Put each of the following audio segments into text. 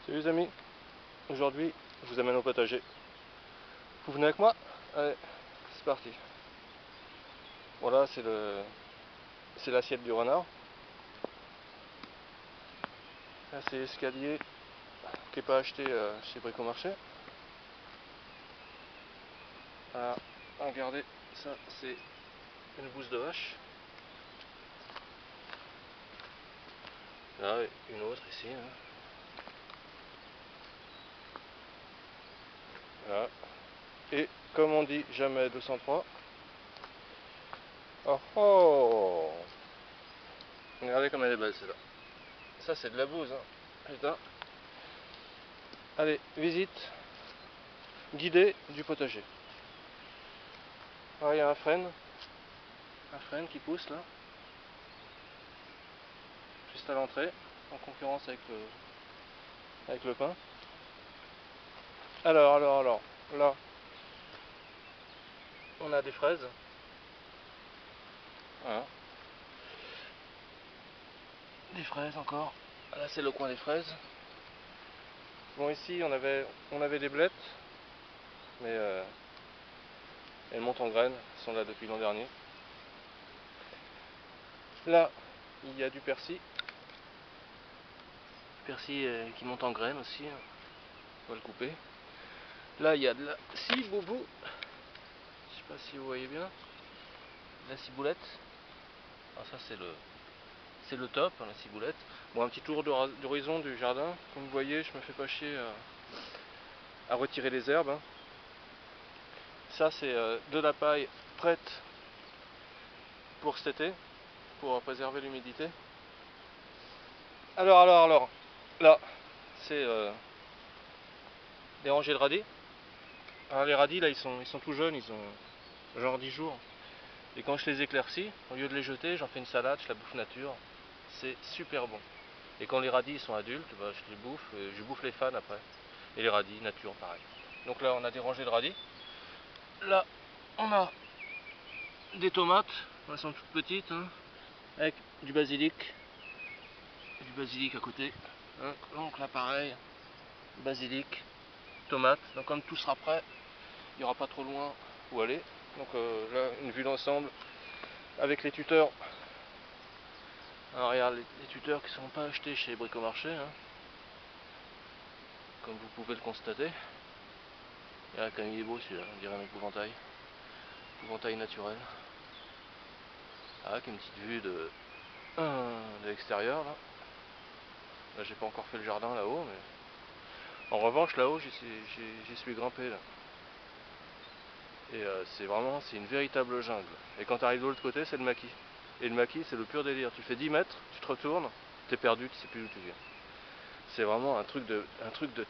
Salut les amis, aujourd'hui je vous amène au potager. Vous venez avec moi? Allez, c'est parti. Voilà, c'est l'assiette du renard. Là c'est l'escalier qui n'est pas acheté chez Bricomarché. Voilà, regardez, ça c'est une bouse de vache. Là, une autre ici. Hein. Voilà. Et comme on dit jamais 203. Oh oh! Regardez comme elle est belle celle-là. Ça c'est de la bouse, hein. Putain. Allez, visite guidée du potager. Alors il y a un frêne qui pousse là, juste à l'entrée, en concurrence avec le pain. Alors, là, on a des fraises. Voilà. Des fraises encore. Là c'est le coin des fraises. Bon ici on avait des blettes, mais elles montent en graines, elles sont là depuis l'an dernier. Là il y a du persil. Persil qui monte en graines aussi, hein. On va le couper. Là il y a de la ciboubou. Je sais pas si vous voyez bien. La ciboulette. Alors ça c'est le top, hein, la ciboulette. Bon, un petit tour d'horizon du jardin. Comme vous voyez, je me fais pas chier à retirer les herbes. Hein. Ça c'est de la paille prête pour cet été, pour préserver l'humidité. Alors, là c'est des rangées de radis. Alors les radis là ils sont tout jeunes, ils ont genre 10 jours. Et quand je les éclaircis, au lieu de les jeter, j'en fais une salade, je la bouffe nature. C'est super bon. Et quand les radis sont adultes, bah, je les bouffe, je bouffe les fans après. Et les radis, nature, pareil. Donc là, on a des rangées de radis. Là, on a des tomates, elles sont toutes petites, hein, avec du basilic. Et du basilic à côté. Hein. Donc là, pareil, basilic, tomate. Donc comme tout sera prêt, il n'y aura pas trop loin où aller. Donc là, une vue d'ensemble avec les tuteurs. Alors regarde, les tuteurs qui ne sont pas achetés chez Bricomarché, hein, comme vous pouvez le constater. Regarde comme il est beau celui-là, on dirait un épouvantail. Épouvantail naturel. Avec une petite vue de l'extérieur là. Là j'ai pas encore fait le jardin là-haut, mais en revanche là-haut j'y suis grimpé là. Et c'est une véritable jungle. Et quand tu arrives de l'autre côté, c'est le maquis. Et le maquis, c'est le pur délire. Tu fais 10 mètres, tu te retournes, t'es perdu, tu sais plus d'où tu viens. C'est vraiment un truc de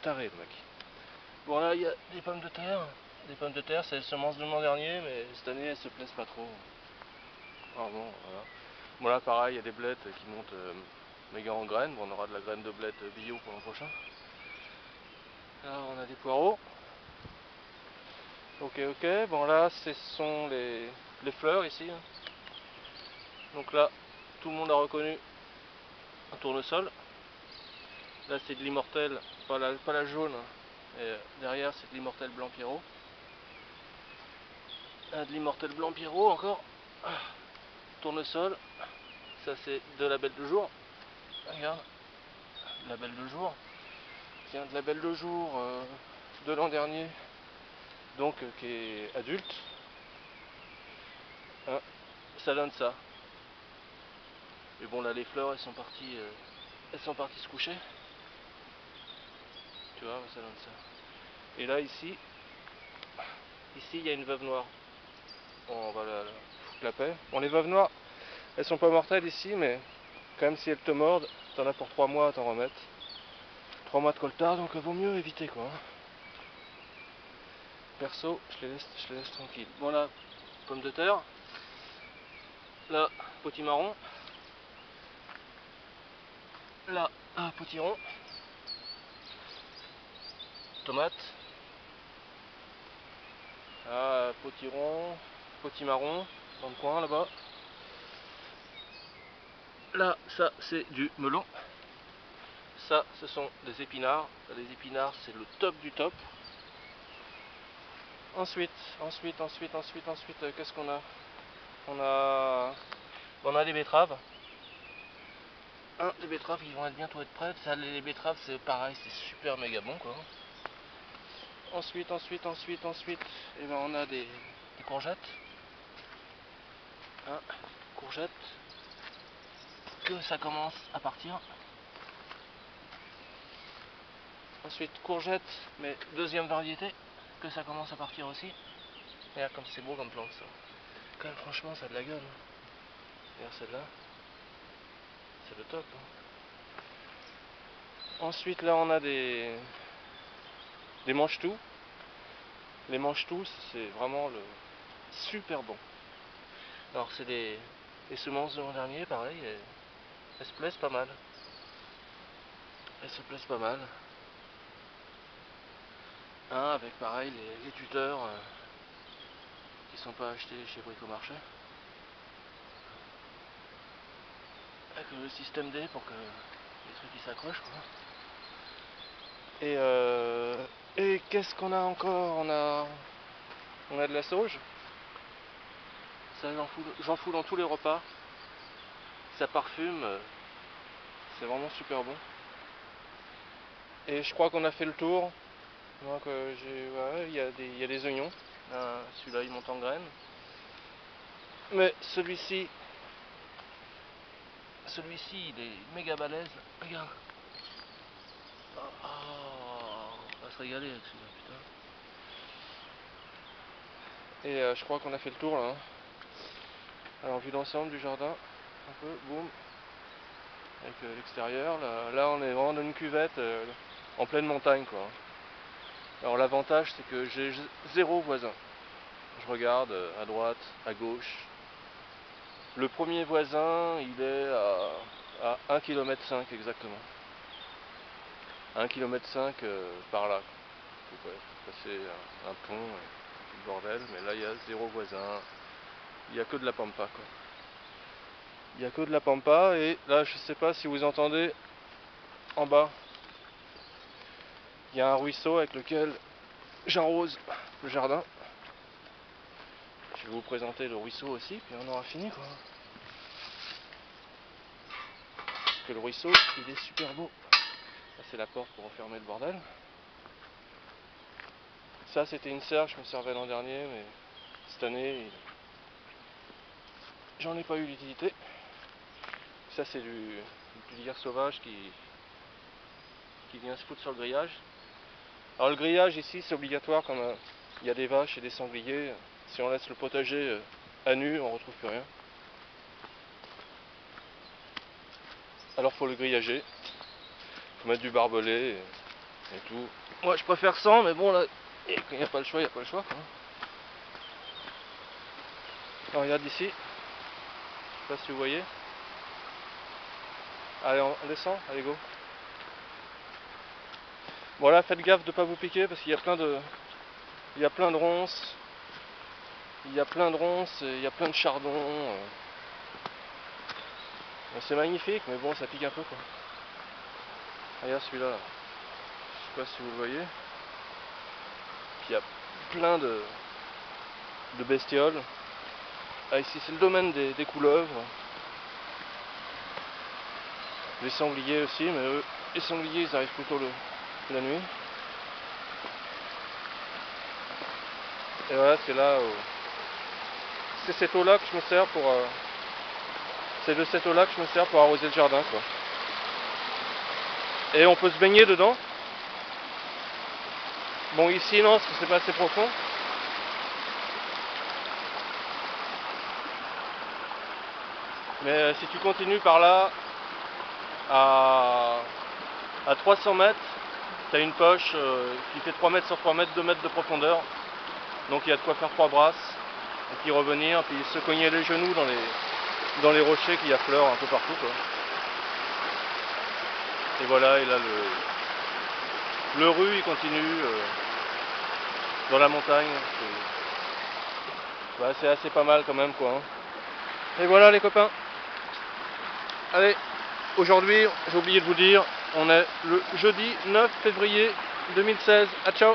taré le maquis. Bon là il y a des pommes de terre. Des pommes de terre, c'est les semences de l'an dernier, mais cette année elles se plaisent pas trop. Alors bon, voilà. Bon là pareil, il y a des blettes qui montent méga en graines. Bon, on aura de la graine de blette bio pour l'an prochain. Là on a des poireaux. Ok, bon là ce sont les fleurs ici. Hein. Donc là, tout le monde a reconnu un tournesol. Là c'est de l'immortel, pas la jaune. Et derrière c'est de l'immortel blanc Pierrot. De l'immortel blanc Pierrot encore. Tournesol. Ça c'est de la belle de jour. Regarde, de la belle de jour. Tiens, de la belle de jour de l'an dernier. Donc qui est adulte. Hein, ça donne ça. Mais bon là les fleurs elles sont parties se coucher. Tu vois, ça donne ça. Et là ici il y a une veuve noire. Bon, on va la foutre la paix. Bon, les veuves noires, elles sont pas mortelles ici, mais quand même si elles te mordent, t'en as pour 3 mois à t'en remettre. 3 mois de coltard, donc vaut mieux éviter quoi. Perso, je les laisse tranquilles. Bon là, pommes de terre. Là, potimarron. Là, potiron. Tomate. Là, potiron. Potimarron, dans le coin là-bas. Là, ça c'est du melon. Ça, ce sont des épinards. Les épinards, c'est le top du top. Ensuite, qu'est-ce qu'on a? On a des betteraves. Les betteraves, ils vont bientôt être prêtes. Ça, les betteraves, c'est pareil, c'est super méga bon, quoi. Ensuite, et ben on a des courgettes. Courgettes. Que ça commence à partir. Ensuite, courgettes, mais deuxième variété. Que ça commence à partir aussi. Regarde comme c'est beau comme plante, ça. Quand même, franchement, ça a de la gueule. Regarde celle-là. C'est le top. Ensuite, là, on a des mange-tout. Les mange-tout, c'est vraiment le super bon. Alors, c'est des semences de l'an dernier, pareil. Elles se plaisent pas mal. Avec pareil les tuteurs qui sont pas achetés chez Bricomarché. Avec le système D pour que les trucs ils s'accrochent, quoi. Et qu'est-ce qu'on a encore? On a de la sauge. Ça, j'en fous dans tous les repas. Ça parfume. C'est vraiment super bon. Et je crois qu'on a fait le tour. Donc il y a des oignons. Celui-là il monte en graines. Mais celui-ci il est méga balèze. Regarde. On va se régaler avec celui-là, putain. Et je crois qu'on a fait le tour là. Alors vu l'ensemble du jardin, un peu, boum. Avec l'extérieur, là on est vraiment dans une cuvette en pleine montagne, quoi. Alors l'avantage c'est que j'ai 0 voisin. Je regarde à droite, à gauche. Le premier voisin il est à 1,5 km exactement. 1,5 km par là. Il faut passer un pont, tout le bordel, mais là il y a 0 voisin. Il n'y a que de la pampa, quoi. Il n'y a que de la pampa, et là je sais pas si vous entendez en bas. Il y a un ruisseau avec lequel j'arrose le jardin. Je vais vous présenter le ruisseau aussi, puis on aura fini, quoi. Parce que le ruisseau, il est super beau. Là, c'est la porte pour refermer le bordel. Ça, c'était une serre, je me servais l'an dernier, mais cette année, j'en ai pas eu l'utilité. Ça, c'est du lierre sauvage qui vient se foutre sur le grillage. Alors le grillage ici, c'est obligatoire, comme il y a des vaches et des sangliers. Si on laisse le potager à nu, on retrouve plus rien. Alors faut le grillager, faut mettre du barbelé et tout. Moi je préfère sans, mais bon là, il n'y a pas le choix, quoi. Alors, regarde ici, je sais pas si vous voyez. Allez, on descend, allez go. Bon là, faites gaffe de ne pas vous piquer parce qu'il y a plein de ronces. Il y a plein de chardons. C'est magnifique, mais bon, ça pique un peu, quoi. Regarde celui-là, là. Je sais pas si vous le voyez. Puis il y a plein de bestioles. Ici, c'est le domaine des couleuvres. Les sangliers aussi, mais eux, les sangliers, ils arrivent plutôt la nuit. Et voilà, c'est là où... C'est cette eau-là que je me sers pour... C'est de cette eau-là que je me sers pour arroser le jardin, quoi. Et on peut se baigner dedans. Bon, ici, non, parce que c'est pas assez profond. Mais si tu continues par là, à 300 mètres, tu as une poche qui fait 3 mètres sur 3 mètres, 2 mètres de profondeur. Donc il y a de quoi faire 3 brasses, et puis revenir, puis se cogner les genoux dans les rochers qui affleurent un peu partout, quoi. Et voilà, et là le rue il continue dans la montagne. C'est assez pas mal quand même, quoi. Et voilà les copains. Allez, aujourd'hui, j'ai oublié de vous dire, On est le jeudi 9 février 2016. Ah, ciao!